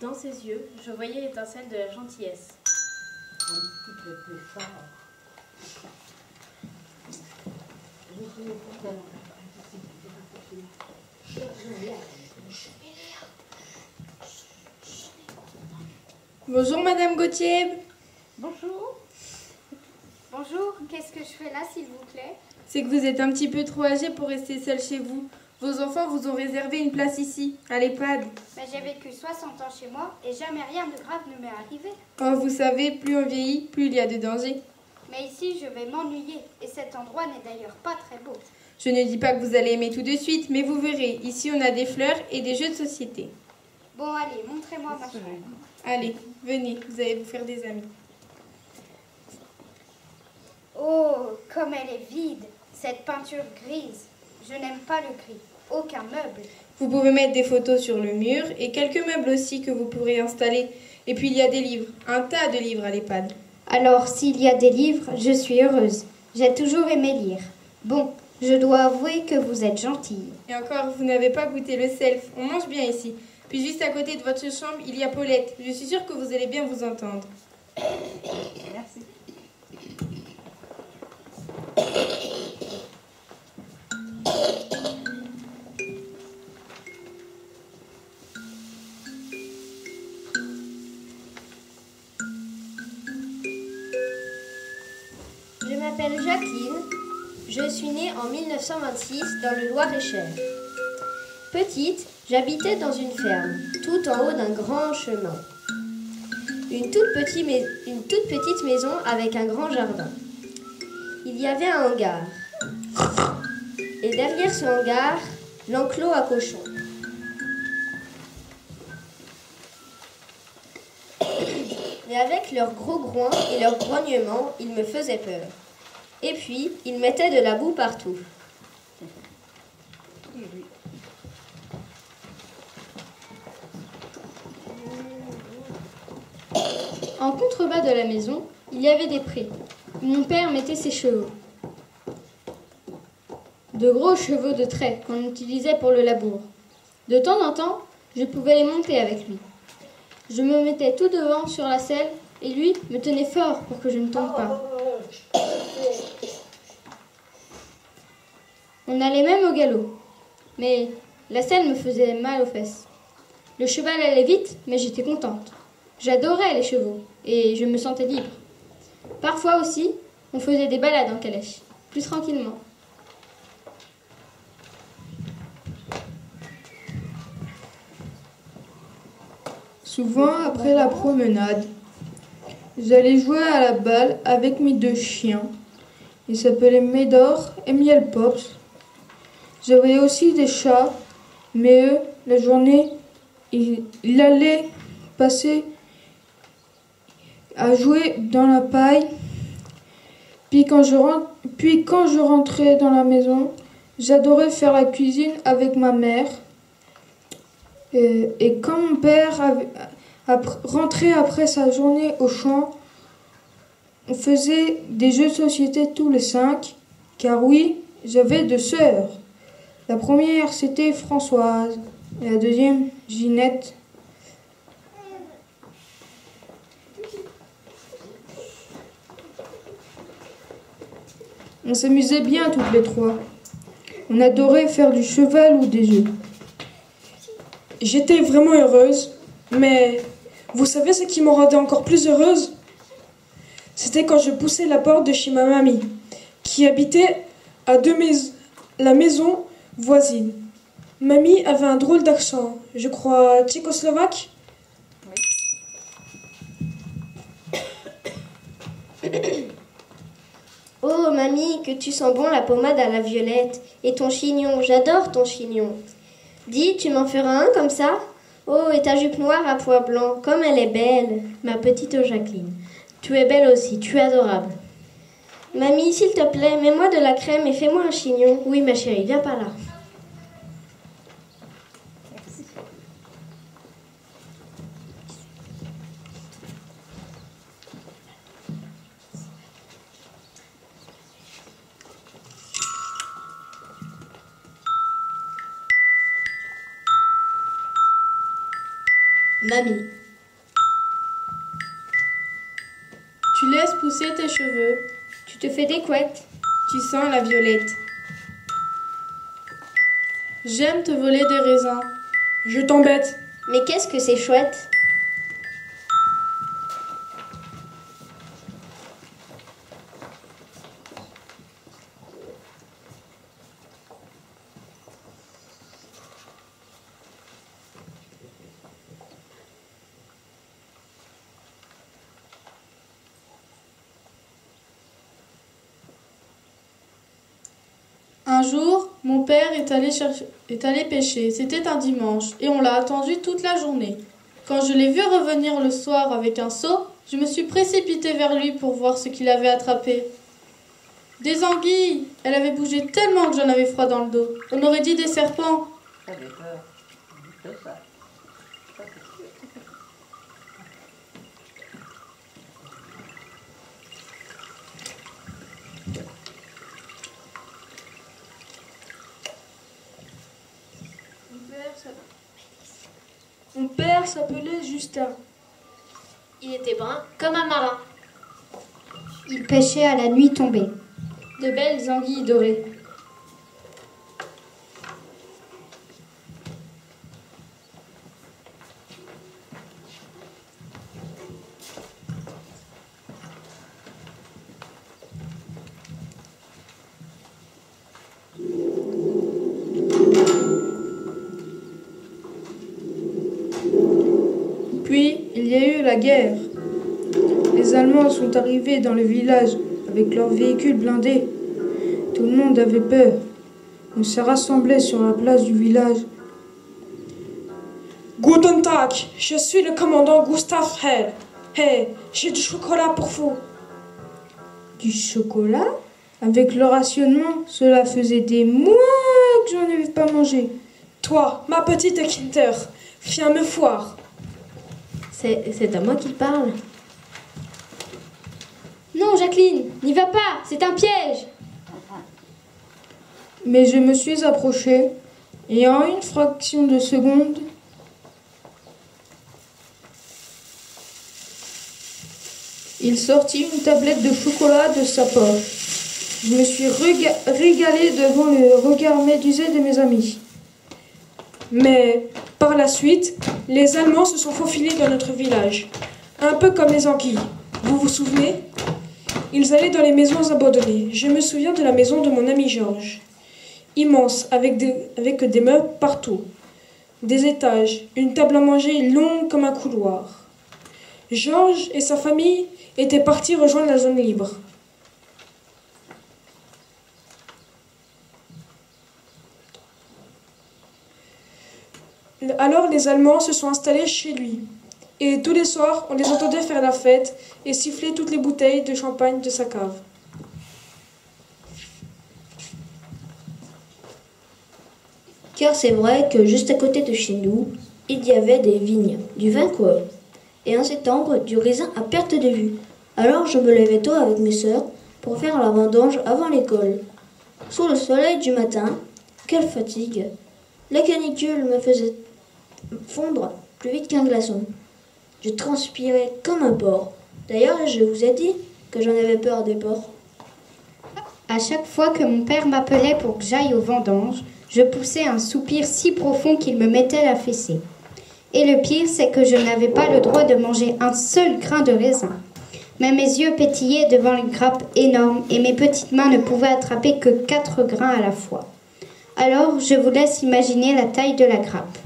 Dans ses yeux, je voyais l'étincelle de la gentillesse. Un petit peu plus fort. Bonjour Madame Gauthier. Bonjour. Bonjour, qu'est-ce que je fais là, s'il vous plaît? C'est que vous êtes un petit peu trop âgée pour rester seule chez vous. Vos enfants vous ont réservé une place ici, à l'EHPAD. Mais j'ai vécu 60 ans chez moi et jamais rien de grave ne m'est arrivé. Oh, vous savez, plus on vieillit, plus il y a de dangers. Mais ici, je vais m'ennuyer et cet endroit n'est d'ailleurs pas très beau. Je ne dis pas que vous allez aimer tout de suite, mais vous verrez, ici on a des fleurs et des jeux de société. Bon, allez, montrez-moi ma chambre. Allez, venez, vous allez vous faire des amis. Oh, comme elle est vide, cette peinture grise. Je n'aime pas le gris. Aucun meuble. Vous pouvez mettre des photos sur le mur et quelques meubles aussi que vous pourrez installer. Et puis il y a des livres, un tas de livres à l'EHPAD. Alors, s'il y a des livres, je suis heureuse. J'ai toujours aimé lire. Bon, je dois avouer que vous êtes gentille. Et encore, vous n'avez pas goûté le self. On mange bien ici. Puis juste à côté de votre chambre, il y a Paulette. Je suis sûre que vous allez bien vous entendre. Merci. Je m'appelle Jacqueline. Je suis née en 1926 dans le Loir-et-Cher. Petite, j'habitais dans une ferme, tout en haut d'un grand chemin. Une toute petite maison avec un grand jardin. Il y avait un hangar. Et derrière ce hangar, l'enclos à cochons. Mais avec leurs gros groins et leurs grognements, ils me faisaient peur. Et puis, ils mettaient de la boue partout. En contrebas de la maison, il y avait des prés, où mon père mettait ses chevaux. De gros chevaux de trait qu'on utilisait pour le labour. De temps en temps, je pouvais les monter avec lui. Je me mettais tout devant sur la selle et lui me tenait fort pour que je ne tombe pas. On allait même au galop, mais la selle me faisait mal aux fesses. Le cheval allait vite, mais j'étais contente. J'adorais les chevaux et je me sentais libre. Parfois aussi, on faisait des balades en calèche, plus tranquillement. Souvent, après la promenade, j'allais jouer à la balle avec mes deux chiens. Ils s'appelaient Médor et Miel Pops. J'avais aussi des chats, mais eux, la journée, ils allaient passer à jouer dans la paille. Puis quand je rentrais dans la maison, j'adorais faire la cuisine avec ma mère. Et quand mon père rentrait après sa journée au champ, on faisait des jeux de société tous les 5, car oui, j'avais 2 sœurs. La première, c'était Françoise, et la deuxième, Ginette. On s'amusait bien toutes les 3. On adorait faire du cheval ou des jeux. J'étais vraiment heureuse, mais vous savez ce qui me rendait encore plus heureuse? C'était quand je poussais la porte de chez ma mamie, qui habitait à la maison voisine. Mamie avait un drôle d'accent, je crois tchécoslovaque. Oh, mamie, que tu sens bon la pommade à la violette. Et ton chignon, j'adore ton chignon. Dis, tu m'en feras un comme ça? Oh, et ta jupe noire à pois blancs, comme elle est belle. Ma petite Jacqueline, tu es belle aussi, tu es adorable. Mamie, s'il te plaît, mets-moi de la crème et fais-moi un chignon. Oui, ma chérie, viens par là. Mamie. Tu laisses pousser tes cheveux. Tu te fais des couettes. Tu sens la violette. J'aime te voler des raisins. Je t'embête. Mais qu'est-ce que c'est chouette? Un jour, mon père est allé pêcher. C'était un dimanche et on l'a attendu toute la journée. Quand je l'ai vu revenir le soir avec un seau, je me suis précipitée vers lui pour voir ce qu'il avait attrapé. Des anguilles! Elle avait bougé tellement que j'en avais froid dans le dos. On aurait dit des serpents. J'avais peur de ça. Mon père s'appelait Justin. Il était brun comme un marin. Il pêchait à la nuit tombée. De belles anguilles dorées. Puis, il y a eu la guerre. Les Allemands sont arrivés dans le village avec leurs véhicules blindés. Tout le monde avait peur. On s'est rassemblés sur la place du village. Guten Tag, je suis le commandant Gustav Hell. Hey, j'ai du chocolat pour vous. Du chocolat? Avec le rationnement, cela faisait des mois que j'en avais pas mangé. Toi, ma petite Kinder, viens me voir. C'est à moi qu'il parle. Non, Jacqueline, n'y va pas, c'est un piège. Mais je me suis approchée et en une fraction de seconde, il sortit une tablette de chocolat de sa poche. Je me suis régalée devant le regard médusé de mes amis. Mais par la suite, les Allemands se sont faufilés dans notre village, un peu comme les anguilles. Vous vous souvenez? Ils allaient dans les maisons abandonnées. Je me souviens de la maison de mon ami Georges. Immense, avec des meubles partout. Des étages, une table à manger longue comme un couloir. Georges et sa famille étaient partis rejoindre la zone libre. Alors les Allemands se sont installés chez lui. Et tous les soirs, on les entendait faire la fête et siffler toutes les bouteilles de champagne de sa cave. Car c'est vrai que juste à côté de chez nous, il y avait des vignes, du vin quoi. Et en septembre, du raisin à perte de vue. Alors je me levais tôt avec mes sœurs pour faire la vendange avant l'école. Sous le soleil du matin, quelle fatigue! La canicule me faisait fondre plus vite qu'un glaçon. Je transpirais comme un porc. D'ailleurs, je vous ai dit que j'en avais peur des porcs. À chaque fois que mon père m'appelait pour que j'aille aux vendanges, je poussais un soupir si profond qu'il me mettait la fessée. Et le pire, c'est que je n'avais pas le droit de manger un seul grain de raisin. Mais mes yeux pétillaient devant une grappe énorme et mes petites mains ne pouvaient attraper que 4 grains à la fois. Alors, je vous laisse imaginer la taille de la grappe.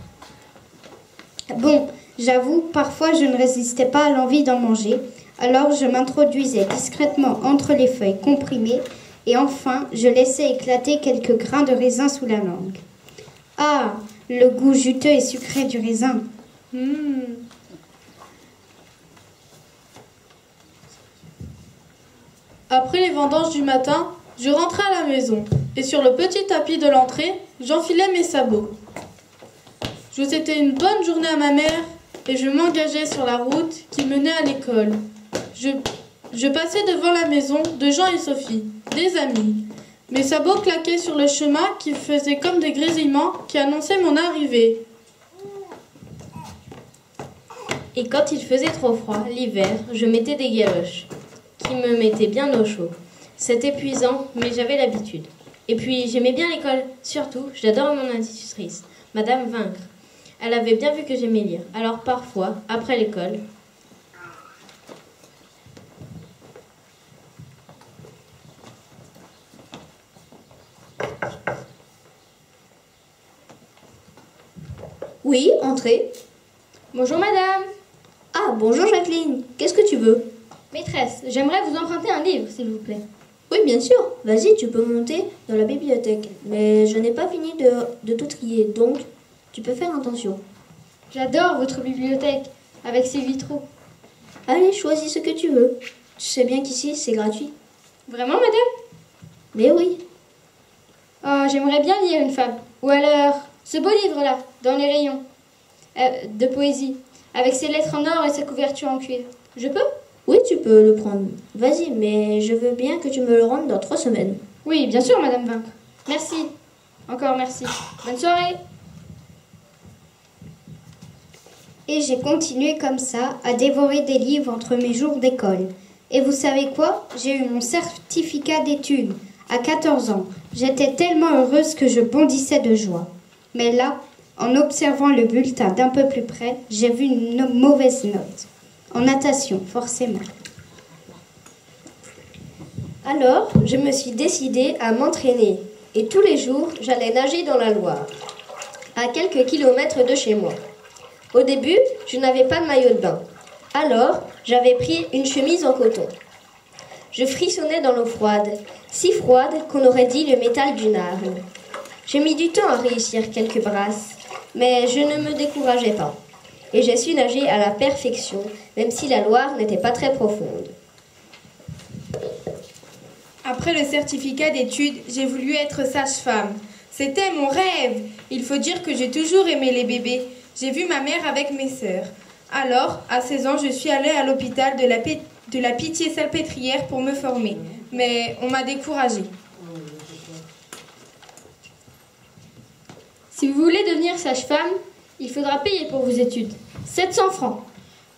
Bon, j'avoue, parfois je ne résistais pas à l'envie d'en manger, alors je m'introduisais discrètement entre les feuilles comprimées et enfin, je laissais éclater quelques grains de raisin sous la langue. Ah, le goût juteux et sucré du raisin. Après les vendanges du matin, je rentrais à la maison et sur le petit tapis de l'entrée, j'enfilais mes sabots. Je souhaitais une bonne journée à ma mère et je m'engageais sur la route qui menait à l'école. Je passais devant la maison de Jean et Sophie, des amis. Mes sabots claquaient sur le chemin qui faisait comme des grésillements qui annonçaient mon arrivée. Et quand il faisait trop froid, l'hiver, je mettais des galoches, qui me mettaient bien au chaud. C'est épuisant, mais j'avais l'habitude. Et puis, j'aimais bien l'école. Surtout, j'adore mon institutrice, Madame Vaincre. Elle avait bien vu que j'aimais lire. Alors parfois, après l'école... Oui, entrez. Bonjour madame. Ah, bonjour Jacqueline. Qu'est-ce que tu veux? Maîtresse, j'aimerais vous emprunter un livre, s'il vous plaît. Oui, bien sûr. Vas-y, tu peux monter dans la bibliothèque. Mais je n'ai pas fini de tout trier, donc tu peux faire attention. J'adore votre bibliothèque, avec ses vitraux. Allez, choisis ce que tu veux. Tu sais bien qu'ici, c'est gratuit. Vraiment, madame? Mais oui. Oh, j'aimerais bien lire une fable. Ou alors, ce beau livre-là, dans les rayons, de poésie, avec ses lettres en or et sa couverture en cuir. Je peux? Oui, tu peux le prendre. Vas-y, mais je veux bien que tu me le rendes dans 3 semaines. Oui, bien sûr, madame Vaincre. Merci. Encore merci. Bonne soirée. Et j'ai continué comme ça à dévorer des livres entre mes jours d'école. Et vous savez quoi? J'ai eu mon certificat d'études à 14 ans. J'étais tellement heureuse que je bondissais de joie. Mais là, en observant le bulletin d'un peu plus près, j'ai vu une mauvaise note. En natation, forcément. Alors, je me suis décidée à m'entraîner. Et tous les jours, j'allais nager dans la Loire, à quelques kilomètres de chez moi. Au début, je n'avais pas de maillot de bain. Alors, j'avais pris une chemise en coton. Je frissonnais dans l'eau froide, si froide qu'on aurait dit le métal d'une arme. J'ai mis du temps à réussir quelques brasses, mais je ne me décourageais pas. Et j'ai su nager à la perfection, même si la Loire n'était pas très profonde. Après le certificat d'études, j'ai voulu être sage-femme. C'était mon rêve. Il faut dire que j'ai toujours aimé les bébés. J'ai vu ma mère avec mes sœurs. Alors, à 16 ans, je suis allée à l'hôpital de la Pitié-Salpêtrière pour me former. Mais on m'a découragée. Si vous voulez devenir sage-femme, il faudra payer pour vos études. 700 francs.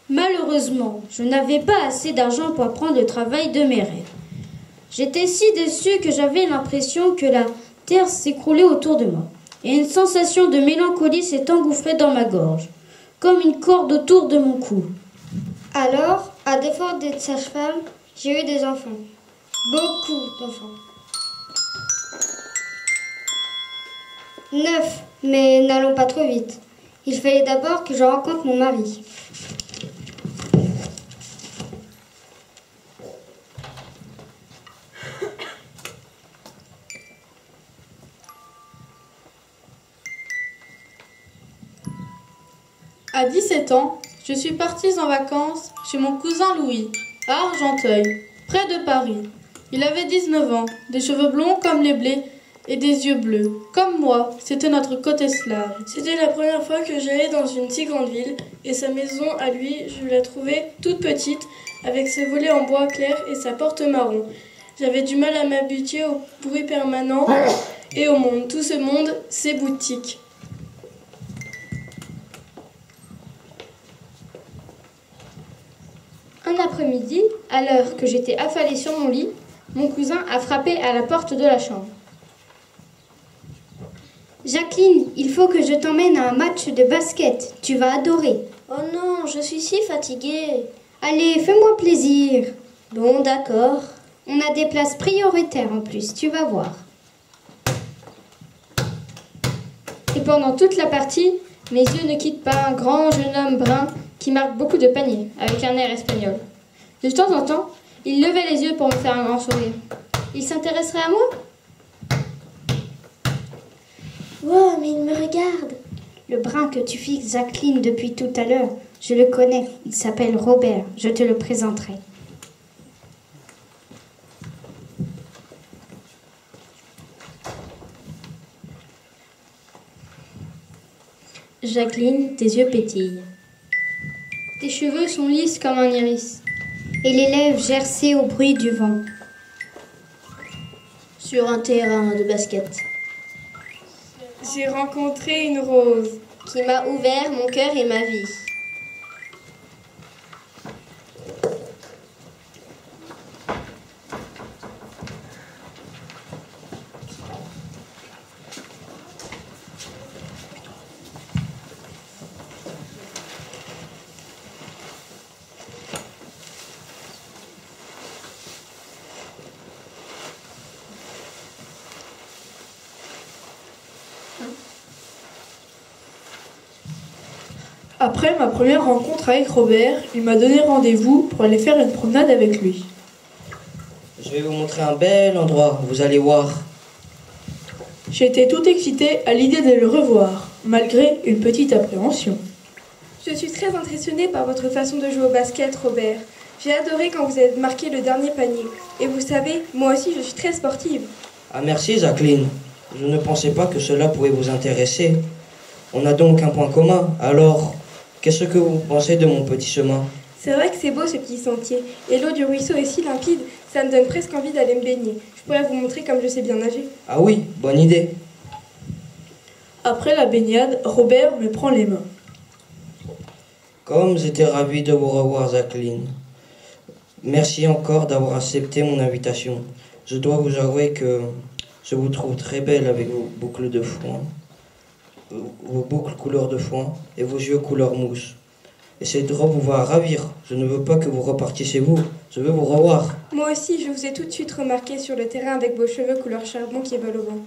Malheureusement, je n'avais pas assez d'argent pour apprendre le travail de mes rêves. J'étais si déçue que j'avais l'impression que la terre s'écroulait autour de moi. Et une sensation de mélancolie s'est engouffrée dans ma gorge, comme une corde autour de mon cou. Alors, à défaut d'être sage-femme, j'ai eu des enfants. Beaucoup d'enfants. 9, mais n'allons pas trop vite. Il fallait d'abord que je rencontre mon mari. À 17 ans, je suis partie en vacances chez mon cousin Louis, à Argenteuil, près de Paris. Il avait 19 ans, des cheveux blonds comme les blés et des yeux bleus. Comme moi, c'était notre côté slave. C'était la première fois que j'allais dans une si grande ville, et sa maison à lui, je la trouvais toute petite, avec ses volets en bois clair et sa porte marron. J'avais du mal à m'habituer au bruit permanent et au monde. Tout ce monde, ses boutiques. Un après-midi, à l'heure que j'étais affalée sur mon lit, mon cousin a frappé à la porte de la chambre. Jacqueline, il faut que je t'emmène à un match de basket. Tu vas adorer. Oh non, je suis si fatiguée. Allez, fais-moi plaisir. Bon, d'accord. On a des places prioritaires en plus, tu vas voir. Et pendant toute la partie, mes yeux ne quittent pas un grand jeune homme brun qui marque beaucoup de paniers, avec un air espagnol. De temps en temps, il levait les yeux pour me faire un grand sourire. Il s'intéresserait à moi? Wow, mais il me regarde. Le brun que tu fixes, Jacqueline, depuis tout à l'heure, je le connais. Il s'appelle Robert. Je te le présenterai. Jacqueline, tes yeux pétillent. Tes cheveux sont lisses comme un iris. Et les lèvres gercées au bruit du vent. Sur un terrain de basket. J'ai rencontré une rose Qui m'a ouvert mon cœur et ma vie. Après ma première rencontre avec Robert, il m'a donné rendez-vous pour aller faire une promenade avec lui. Je vais vous montrer un bel endroit, vous allez voir. J'étais tout excitée à l'idée de le revoir, malgré une petite appréhension. Je suis très impressionnée par votre façon de jouer au basket, Robert. J'ai adoré quand vous avez marqué le dernier panier. Et vous savez, moi aussi je suis très sportive. Ah merci Jacqueline, je ne pensais pas que cela pouvait vous intéresser. On a donc un point commun, alors qu'est-ce que vous pensez de mon petit chemin? C'est vrai que c'est beau ce petit sentier. Et l'eau du ruisseau est si limpide, ça me donne presque envie d'aller me baigner. Je pourrais vous montrer comme je sais bien nager. Ah oui, bonne idée. Après la baignade, Robert me prend les mains. Comme j'étais ravi de vous revoir Jacqueline. Merci encore d'avoir accepté mon invitation. Je dois vous avouer que je vous trouve très belle avec vos boucles de foin, vos boucles couleur de foin et vos yeux couleur mousse. Et cette robe vous va ravir. Je ne veux pas que vous repartiez chez vous. Je veux vous revoir. Moi aussi, je vous ai tout de suite remarqué sur le terrain avec vos cheveux couleur charbon qui volent au vent.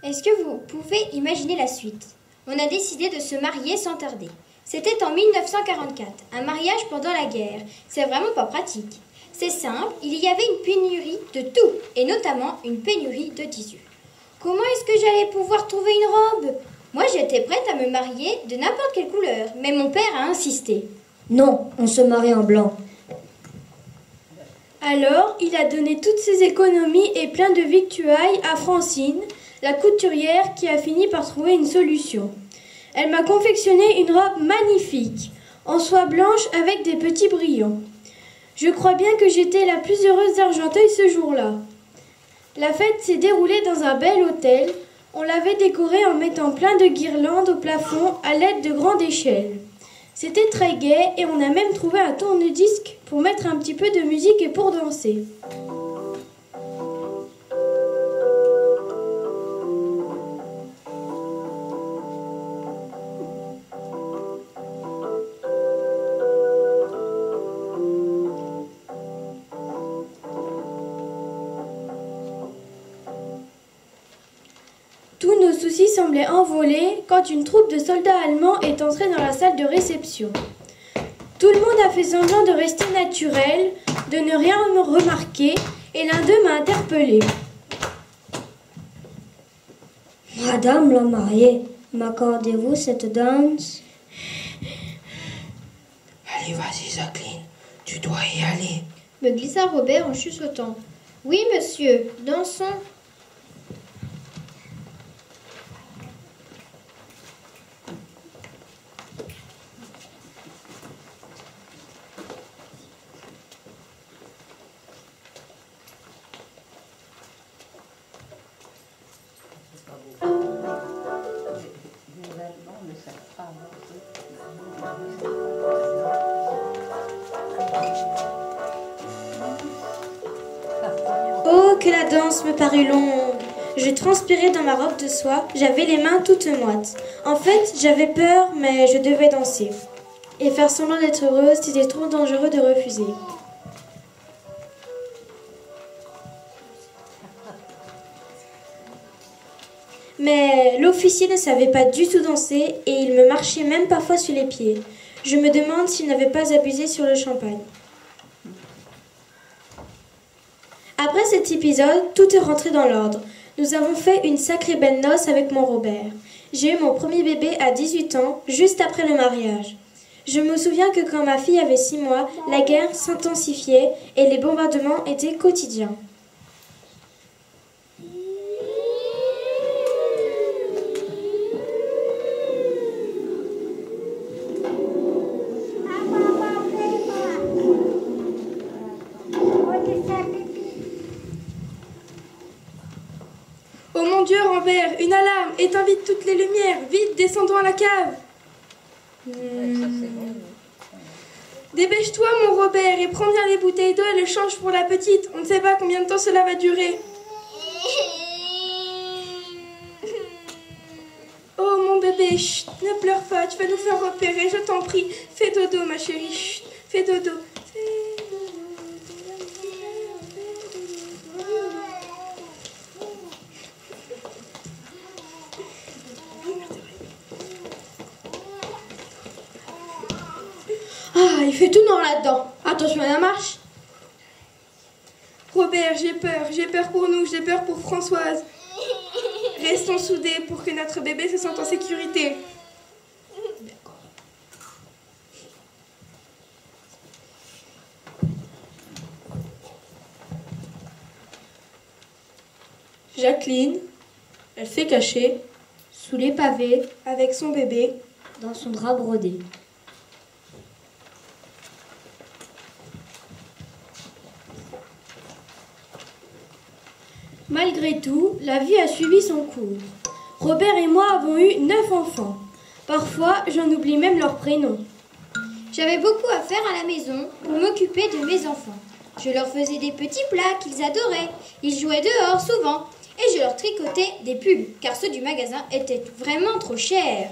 Est-ce que vous pouvez imaginer la suite? On a décidé de se marier sans tarder. C'était en 1944, un mariage pendant la guerre. C'est vraiment pas pratique. C'est simple, il y avait une pénurie de tout, et notamment une pénurie de tissu. Comment est-ce que j'allais pouvoir trouver une robe? Moi, j'étais prête à me marier de n'importe quelle couleur, mais mon père a insisté. Non, on se marie en blanc. Alors, il a donné toutes ses économies et plein de victuailles à Francine, la couturière, qui a fini par trouver une solution. Elle m'a confectionné une robe magnifique, en soie blanche avec des petits brillants. Je crois bien que j'étais la plus heureuse d'Argenteuil ce jour-là. La fête s'est déroulée dans un bel hôtel. On l'avait décoré en mettant plein de guirlandes au plafond à l'aide de grandes échelles. C'était très gai et on a même trouvé un tourne-disque pour mettre un petit peu de musique et pour danser. Tous nos soucis semblaient envolés quand une troupe de soldats allemands est entrée dans la salle de réception. Tout le monde a fait semblant de rester naturel, de ne rien me remarquer, et l'un d'eux m'a interpellée. Madame la mariée, m'accordez-vous cette danse? Allez, vas-y Jacqueline, tu dois y aller. Me glissa Robert en chuchotant. Oui, monsieur, dansons. Oh, que la danse me parut longue. Je transpirais dans ma robe de soie, j'avais les mains toutes moites. En fait, j'avais peur, mais je devais danser. Et faire semblant d'être heureuse, c'était trop dangereux de refuser. Mais l'officier ne savait pas du tout danser et il me marchait même parfois sur les pieds. Je me demande s'il n'avait pas abusé sur le champagne. Après cet épisode, tout est rentré dans l'ordre. Nous avons fait une sacrée belle noce avec mon Robert. J'ai eu mon premier bébé à 18 ans, juste après le mariage. Je me souviens que quand ma fille avait 6 mois, la guerre s'intensifiait et les bombardements étaient quotidiens. Oh mon Dieu, Robert, une alarme! Éteins vite toutes les lumières! Vite, descendons à la cave! Dépêche-toi, mon Robert, et prends bien les bouteilles d'eau et le change pour la petite. On ne sait pas combien de temps cela va durer. Oh, mon bébé, chut, ne pleure pas, tu vas nous faire repérer, je t'en prie. Fais dodo, ma chérie, chut, fais dodo. Ah, il fait tout noir là-dedans. Attention à la marche. Robert, j'ai peur pour nous, j'ai peur pour Françoise. Restons soudés pour que notre bébé se sente en sécurité. Jacqueline, elle s'est cachée Sous les pavés, avec son bébé. dans son drap brodé. Malgré tout, la vie a suivi son cours. Robert et moi avons eu 9 enfants. Parfois, j'en oublie même leur prénom. J'avais beaucoup à faire à la maison pour m'occuper de mes enfants. Je leur faisais des petits plats qu'ils adoraient. Ils jouaient dehors souvent. Et je leur tricotais des pulls, car ceux du magasin étaient vraiment trop chers.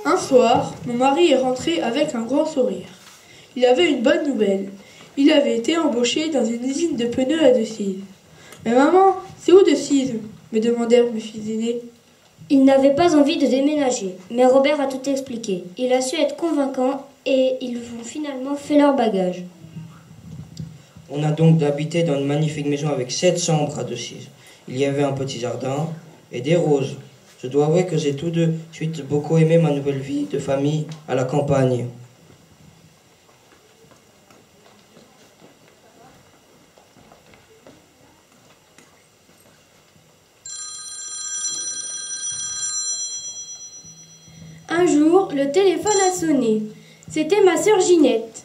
Un soir, mon mari est rentré avec un grand sourire. Il avait une bonne nouvelle. Il avait été embauché dans une usine de pneus à Decize. « Mais maman, c'est où Decize ?» me demandèrent mes fils aînés. Il n'avait pas envie de déménager, mais Robert a tout expliqué. Il a su être convaincant et ils ont finalement fait leur bagage. On a donc habité dans une magnifique maison avec 7 chambres à Decize. Il y avait un petit jardin et des roses. Je dois avouer que j'ai tout de suite beaucoup aimé ma nouvelle vie de famille à la campagne. Un jour, le téléphone a sonné. C'était ma sœur Ginette.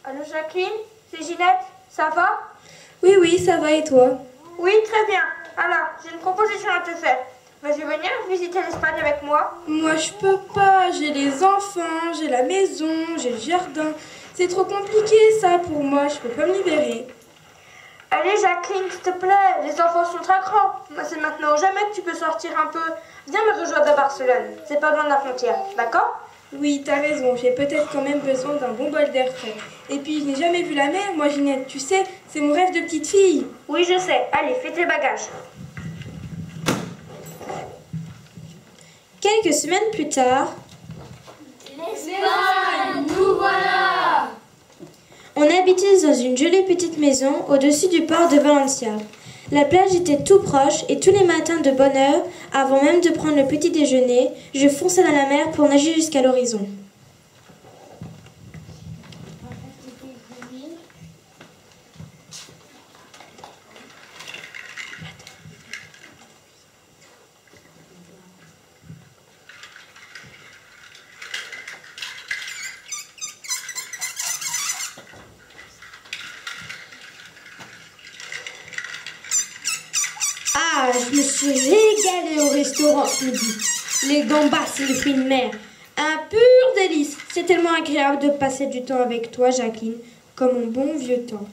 Allô Jacqueline, c'est Ginette, ça va? Oui, ça va et toi? Oui, très bien. Alors, j'ai une proposition à te faire. Veux-tu venir visiter l'Espagne avec moi? Moi, je peux pas. J'ai les enfants, j'ai la maison, j'ai le jardin. C'est trop compliqué, ça, pour moi. Je peux pas me libérer. Allez, Jacqueline, s'il te plaît. Les enfants sont très grands. C'est maintenant ou jamais que tu peux sortir un peu. Viens me rejoindre à Barcelone. C'est pas loin de la frontière, d'accord? Oui, t'as raison. J'ai peut-être quand même besoin d'un bon bol d'air frais. Et puis, je n'ai jamais vu la mer, moi, Ginette. Tu sais, c'est mon rêve de petite fille. Oui, je sais. Allez, fais tes bagages. Quelques semaines plus tard, L'Espagne, nous voilà! on habitait dans une jolie petite maison au-dessus du port de Valencia. La plage était tout proche et tous les matins de bonne heure, avant même de prendre le petit déjeuner, je fonçais dans la mer pour nager jusqu'à l'horizon. Ah, je me suis régalée au restaurant ce midi. Les gambas et les fruits de mer. Un pur délice. C'est tellement agréable de passer du temps avec toi, Jacqueline, comme au bon vieux temps.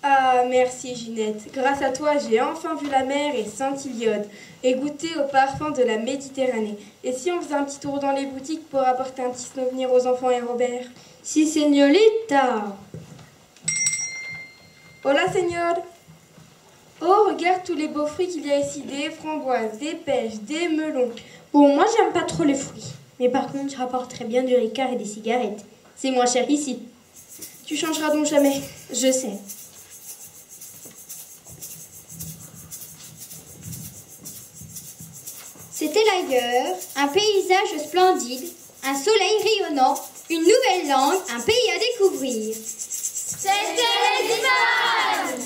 Ah, merci Ginette. Grâce à toi, j'ai enfin vu la mer et senti l'iode et goûté au parfum de la Méditerranée. Et si on faisait un petit tour dans les boutiques pour apporter un petit souvenir aux enfants et Robert? Si, señorita. Hola, señor. Oh, regarde tous les beaux fruits qu'il y a ici. Des framboises, des pêches, des melons. Bon, moi, j'aime pas trop les fruits. Mais par contre, je rapporterai bien du Ricard et des cigarettes. C'est moins cher ici. Tu changeras donc jamais. Je sais. C'était l'ailleurs, un paysage splendide, un soleil rayonnant, une nouvelle langue, un pays à découvrir. C'était l'Espagne!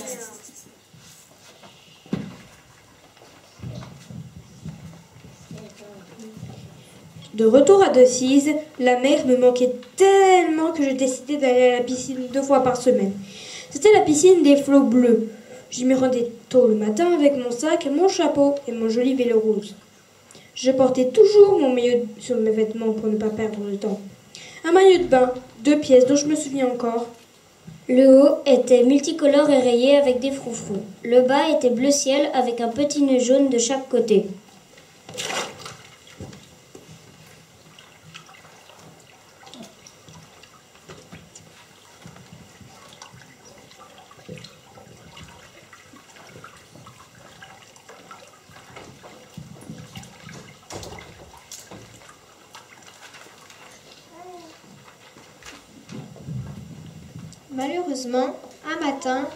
De retour à Decize, la mer me manquait tellement que je décidai d'aller à la piscine 2 fois par semaine. C'était la piscine des flots bleus. Je m'y rendais tôt le matin avec mon sac, mon chapeau et mon joli vélo rose. Je portais toujours mon maillot sur mes vêtements pour ne pas perdre de temps. Un maillot de bain, 2 pièces dont je me souviens encore. Le haut était multicolore et rayé avec des froufrous. Le bas était bleu ciel avec un petit nœud jaune de chaque côté. Malheureusement, un matin,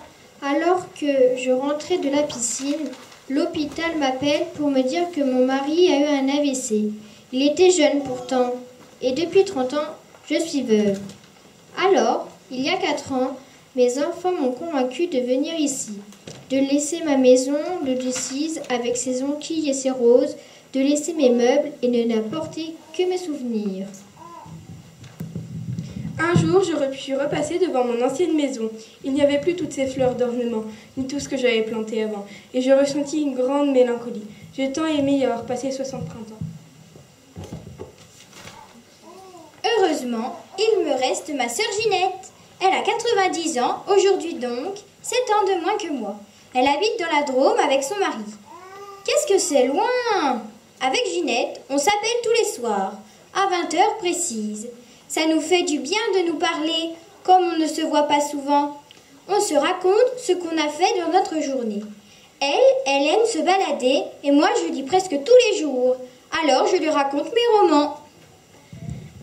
alors que je rentrais de la piscine, l'hôpital m'appelle pour me dire que mon mari a eu un AVC. Il était jeune pourtant, et depuis 30 ans, je suis veuve. Alors, il y a 4 ans, mes enfants m'ont convaincue de venir ici, de laisser ma maison de Decize avec ses jonquilles et ses roses, de laisser mes meubles et de n'apporter que mes souvenirs. Un jour, je suis repassée devant mon ancienne maison. Il n'y avait plus toutes ces fleurs d'ornement, ni tout ce que j'avais planté avant, et je ressentis une grande mélancolie. J'ai tant aimé y avoir passé 60 printemps. Heureusement, il me reste ma sœur Ginette. Elle a 90 ans, aujourd'hui donc, 7 ans de moins que moi. Elle habite dans la Drôme avec son mari. Qu'est-ce que c'est loin! Avec Ginette, on s'appelle tous les soirs, à 20h précises. Ça nous fait du bien de nous parler, comme on ne se voit pas souvent. On se raconte ce qu'on a fait dans notre journée. Elle aime se balader, et moi je lis presque tous les jours. Alors je lui raconte mes romans.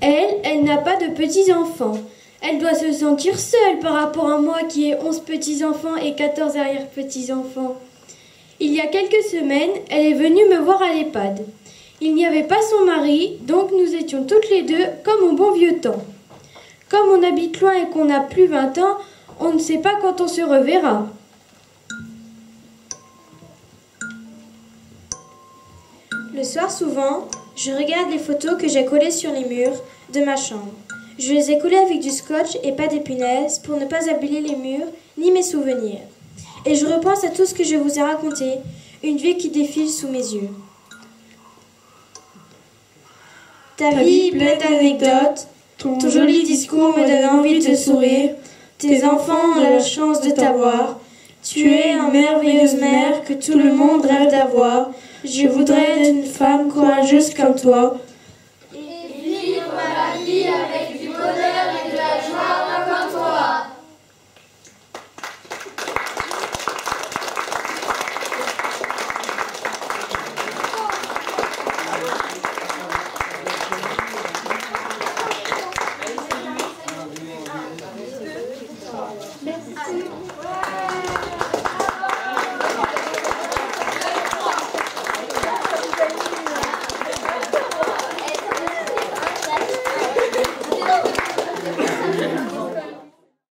Elle n'a pas de petits-enfants. Elle doit se sentir seule par rapport à moi qui ai 11 petits-enfants et 14 arrière-petits-enfants. Il y a quelques semaines, elle est venue me voir à l'EHPAD. Il n'y avait pas son mari, donc nous étions toutes les deux comme au bon vieux temps. Comme on habite loin et qu'on n'a plus 20 ans, on ne sait pas quand on se reverra. Le soir souvent, je regarde les photos que j'ai collées sur les murs de ma chambre. Je les ai collées avec du scotch et pas des punaises pour ne pas abîmer les murs ni mes souvenirs. Et je repense à tout ce que je vous ai raconté, une vie qui défile sous mes yeux. Ta vie pleine d'anecdotes, ton joli discours me donne envie de sourire. Tes enfants ont la chance de t'avoir. Tu es une merveilleuse mère que tout le monde rêve d'avoir. Je voudrais être une femme courageuse comme toi.